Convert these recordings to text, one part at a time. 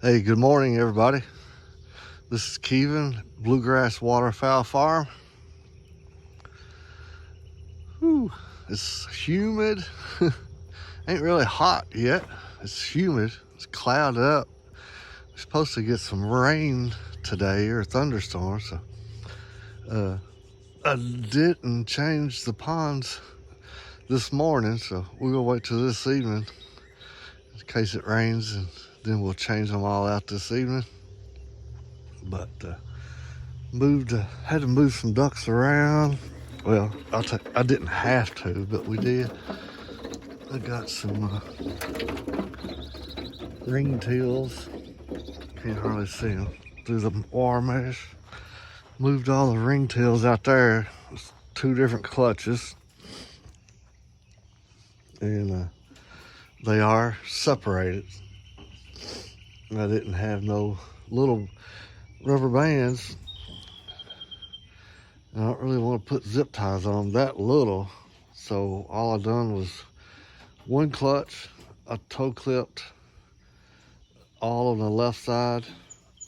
Hey, good morning, everybody. This is Kevin, Bluegrass Waterfowl Farm. Whew, it's humid. Ain't really hot yet. It's humid. It's clouded up. We're supposed to get some rain today or a thunderstorm. So I didn't change the ponds this morning, so we're gonna wait till this evening in case it rains, and then we'll change them all out this evening. But had to move some ducks around. Well, I didn't have to, but we did. I got some ringtails. Can't hardly see them through the wire mesh. Moved all the ringtails out there. It's two different clutches, and they are separated. I didn't have no little rubber bands. I don't really want to put zip ties on them that little, so all I done was one clutch. I toe clipped all on the left side,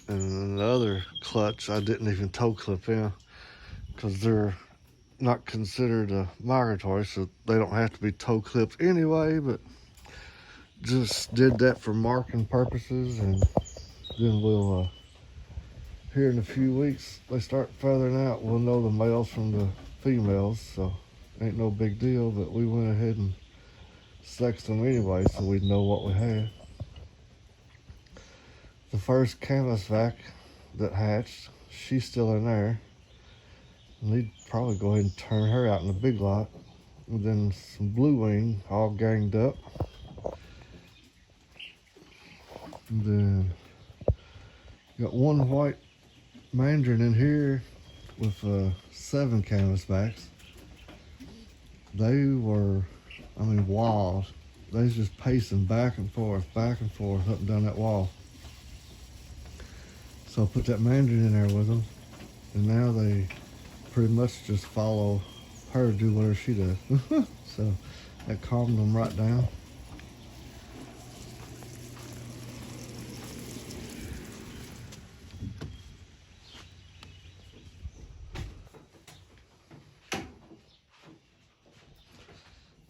and the other clutch I didn't even toe clip in because they're not considered migratory, so they don't have to be toe clipped anyway, but just did that for marking purposes. And then we'll here in a few weeks they start feathering out, we'll know the males from the females, so ain't no big deal. But we went ahead and sexed them anyway so we'd know what we had. The first canvasback that hatched, she's still in there. We'd probably go ahead and turn her out in the big lot. And then some blue wing all ganged up. And then got one white mandarin in here with 7 canvasbacks. They were, wild. They was just pacing back and forth up and down that wall. So I put that mandarin in there with them, and now they pretty much just follow her, do whatever she does. So that calmed them right down.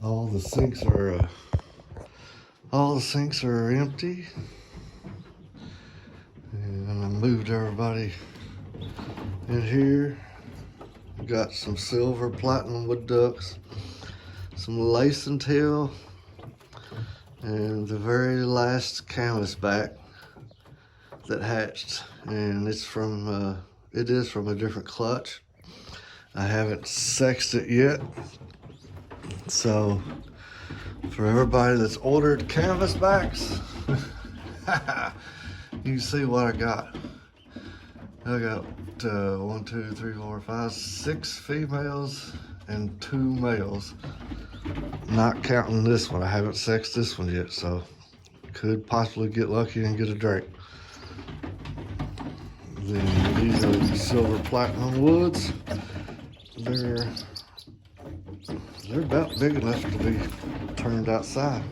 All the sinks are empty, and I moved everybody in here. Got some silver platinum wood ducks, some lace and tail, and the very last canvasback that hatched. And it is from a different clutch. I haven't sexed it yet, so for everybody that's ordered canvasbacks, you can see what I got. I got 1, 2, 3, 4, 5, 6 females and 2 males. Not counting this one. I haven't sexed this one yet, so could possibly get lucky and get a drake. Then these are the silver platinum woods. They're about big enough to be turned outside.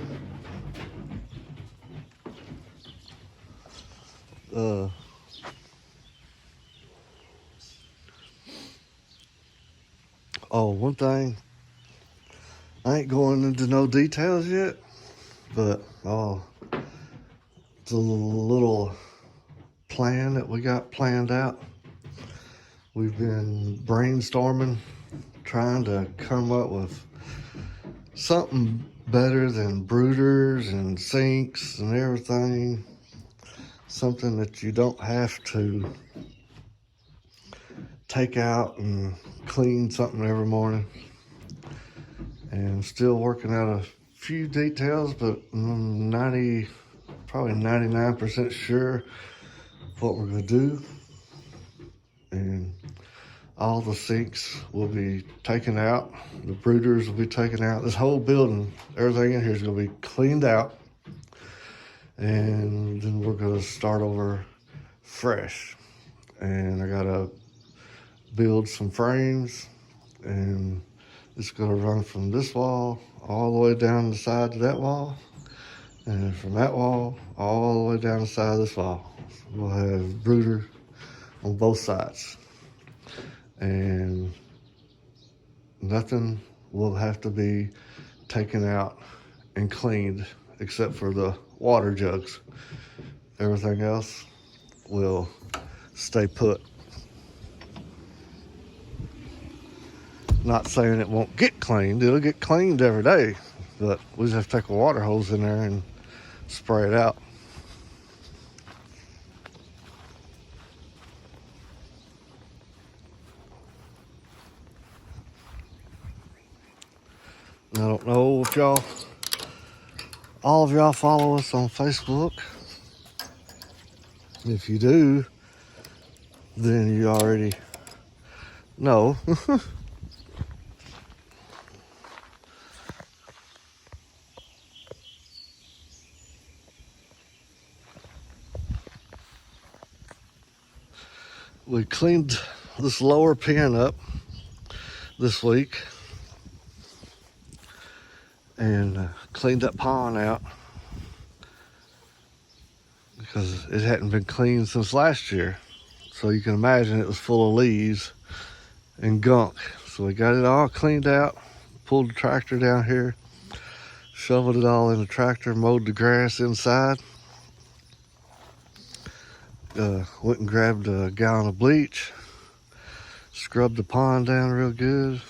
Oh, one thing, I ain't going into no details yet, but it's a little plan that we got planned out. We've been brainstorming, trying to come up with something better than brooders and sinks and everything. Something that you don't have to take out and clean something every morning. And still working out a few details, but probably 99% sure what we're gonna do. And all the sinks will be taken out. The brooders will be taken out. This whole building, everything in here is gonna be cleaned out. And then we're gonna start over fresh. And I gotta build some frames, and it's gonna run from this wall all the way down the side to that wall. And from that wall all the way down the side of this wall, we'll have brooder on both sides. And nothing will have to be taken out and cleaned except for the water jugs. Everything else will stay put. Not saying it won't get cleaned, it'll get cleaned every day, but we just have to take a water hose in there and spray it out. I don't know if all of y'all follow us on Facebook. If you do, then you already know. We cleaned this lower pen up this week and cleaned that pond out because it hadn't been cleaned since last year. So you can imagine it was full of leaves and gunk. So we got it all cleaned out, pulled the tractor down here, shoveled it all in the tractor, mowed the grass inside. Went and grabbed a gallon of bleach, scrubbed the pond down real good,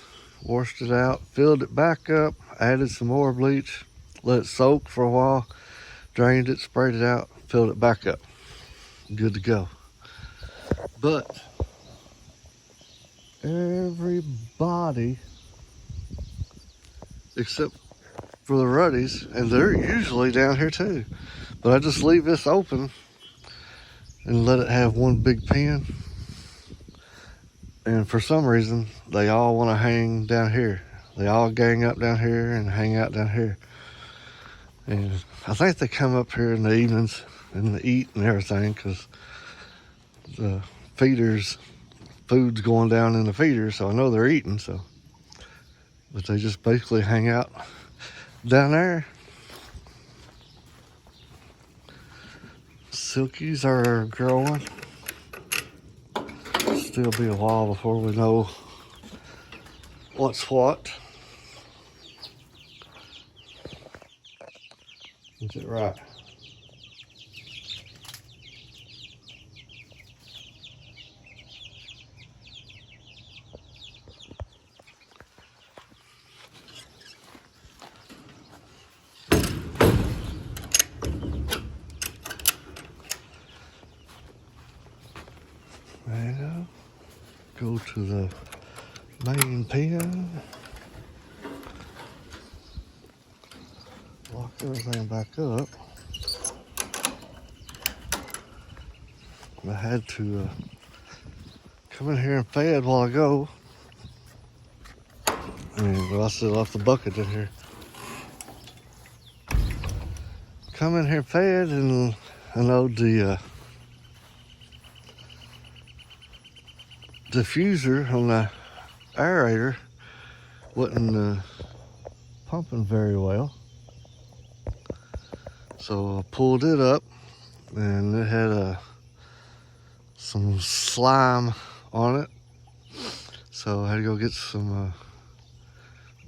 washed it out, filled it back up, added some more bleach, let it soak for a while, drained it, sprayed it out, filled it back up. Good to go. But everybody, except for the ruddies, and they're usually down here too, but I just leave this open and let it have one big pen. And for some reason, they all want to hang down here. They all gang up down here and hang out down here. And I think they come up here in the evenings and eat and everything because the food's going down in the feeder, so I know they're eating. But they just basically hang out down there. Silkies are growing. Still be a while before we know what's what. Is it right? There you go. Go to the main pen. Lock everything back up. I had to come in here and fed while ago. I still left the bucket in here. Come in here and fed, and I know the diffuser on the aerator wasn't pumping very well. So I pulled it up and it had some slime on it. So I had to go get some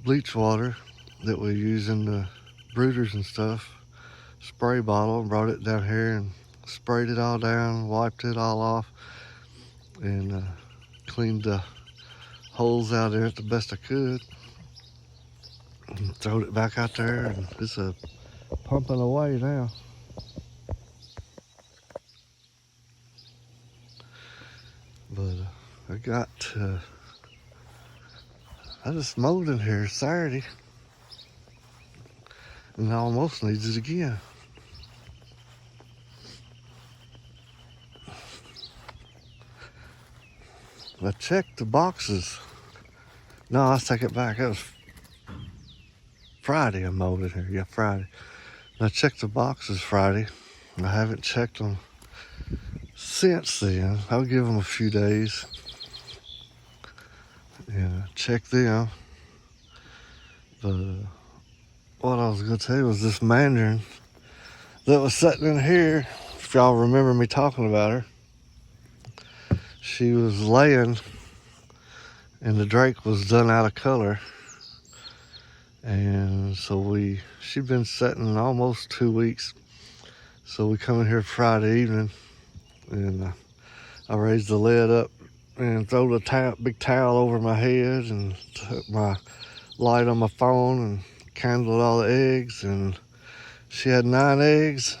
bleach water that we use in the brooders and stuff, spray bottle, and brought it down here and sprayed it all down, wiped it all off, and cleaned the holes out there the best I could, and throwed it back out there, and it's pumping away now. But I just mowed in here Saturday, and I almost needs it again. I checked the boxes. No, I take it back. That was Friday I mowed in here. Yeah, Friday. And I checked the boxes Friday. I haven't checked them since then. I'll give them a few days. Yeah, check them. But what I was going to tell you was this mandarin that was sitting in here, if y'all remember me talking about her, she was laying and the drake was done out of color. And so she'd been sitting almost 2 weeks. So we come in here Friday evening and I raised the lid up and throw the big towel over my head and took my light on my phone and candled all the eggs. And she had 9 eggs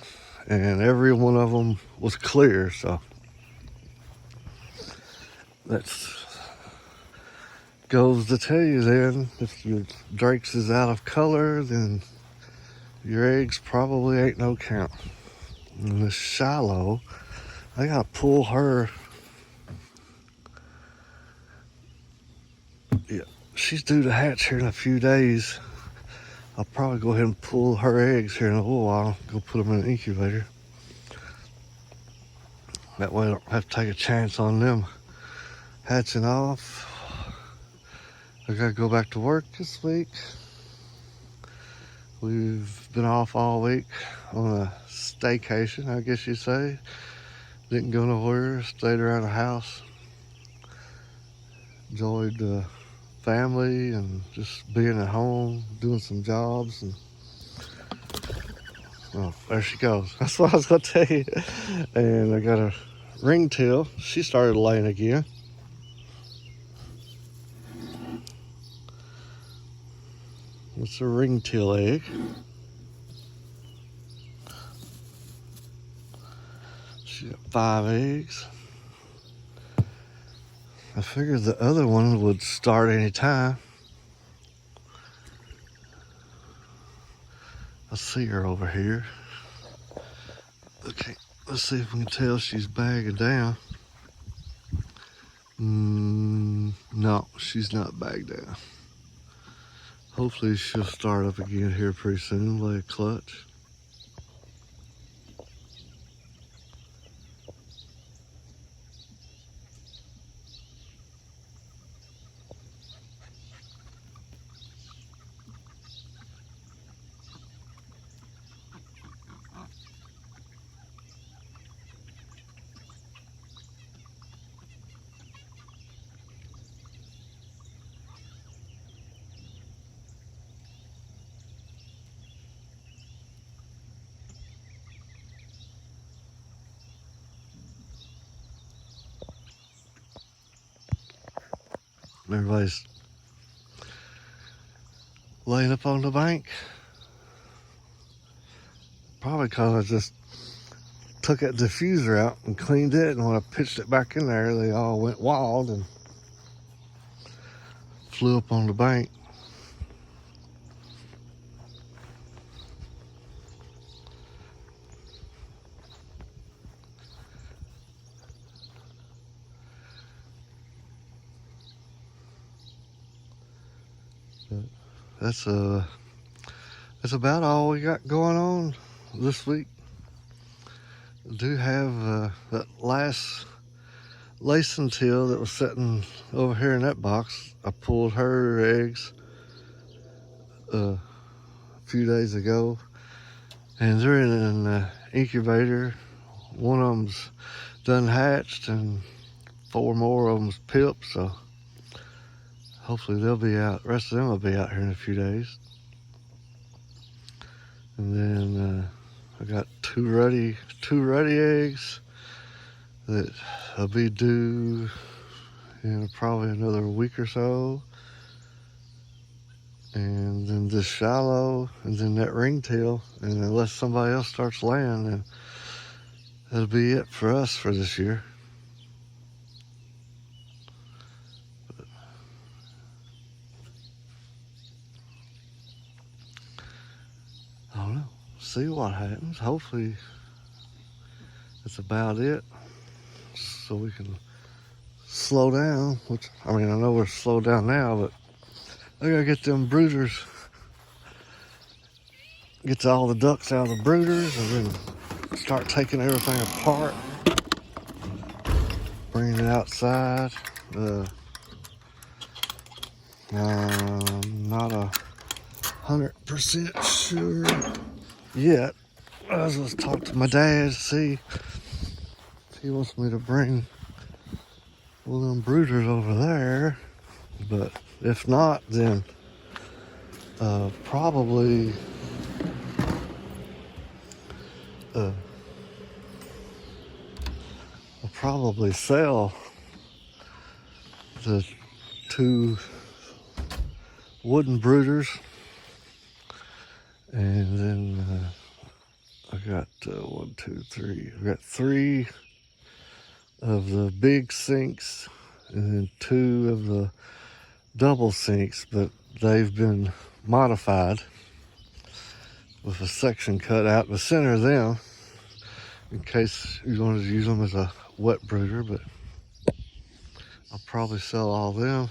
and every one of them was clear. So that's goes to tell you then, if your drakes is out of color, then your eggs probably ain't no count. And this Shiloh, I gotta pull her. Yeah, she's due to hatch here in a few days. I'll probably go ahead and pull her eggs here in a little while, go put them in an incubator. That way I don't have to take a chance on them hatching off. I gotta go back to work this week. We've been off all week on a staycation, I guess you'd say. Didn't go nowhere, stayed around the house. Enjoyed the family and just being at home, doing some jobs. And oh, there she goes. That's what I was gonna tell you. And I got a ringtail. She started laying again. It's a ringtail egg. She got 5 eggs. I figured the other one would start any time. I see her over here. Okay, let's see if we can tell she's bagging down. No, she's not bagged down. Hopefully she'll start up again here pretty soon, lay a clutch. Everybody's laying up on the bank. Probably because I just took that diffuser out and cleaned it, and when I pitched it back in there, they all went wild and flew up on the bank. That's about all we got going on this week. I do have that last lacing tail that was sitting over here in that box. I pulled her eggs a few days ago, and they're in an incubator. One of them's done hatched, and 4 more of them's pipped. So hopefully they'll be out. The rest of them will be out here in a few days. And then I got two ready eggs that will be due in probably another week or so. And then this Shiloh, and then that ringtail. And unless somebody else starts laying, then that'll be it for us for this year. I don't know. See what happens. Hopefully that's about it. So we can slow down. Which, I mean, I know we're slowed down now, but I gotta get them brooders. Get all the ducks out of the brooders and then start taking everything apart. Bringing it outside. I'm not 100% sure yet I was just talk to my dad to see if he wants me to bring one of them brooders over there. But if not, then probably I'll probably sell the 2 wooden brooders, and then I got 1, 2, 3. I got 3 of the big sinks, and then 2 of the double sinks, but they've been modified with a section cut out in the center of them in case you wanted to use them as a wet brooder. But I'll probably sell all of them.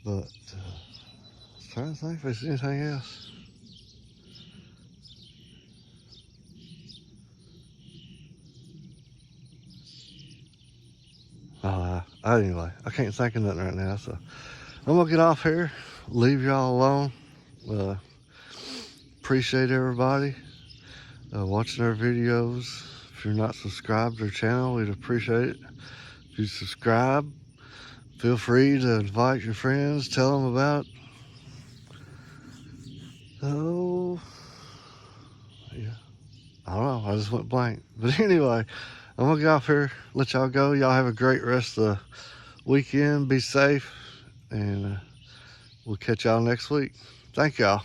But I'm trying to think if there's anything else. Anyway, I can't think of nothing right now, so I'm gonna get off here, leave y'all alone. Appreciate everybody watching our videos. If you're not subscribed to our channel, we'd appreciate it. If you subscribe, feel free to invite your friends, tell them about it. Oh, yeah. I don't know, I just went blank. But anyway, I'm gonna get off here, let y'all go. Y'all have a great rest of the weekend. Be safe, and we'll catch y'all next week. Thank y'all.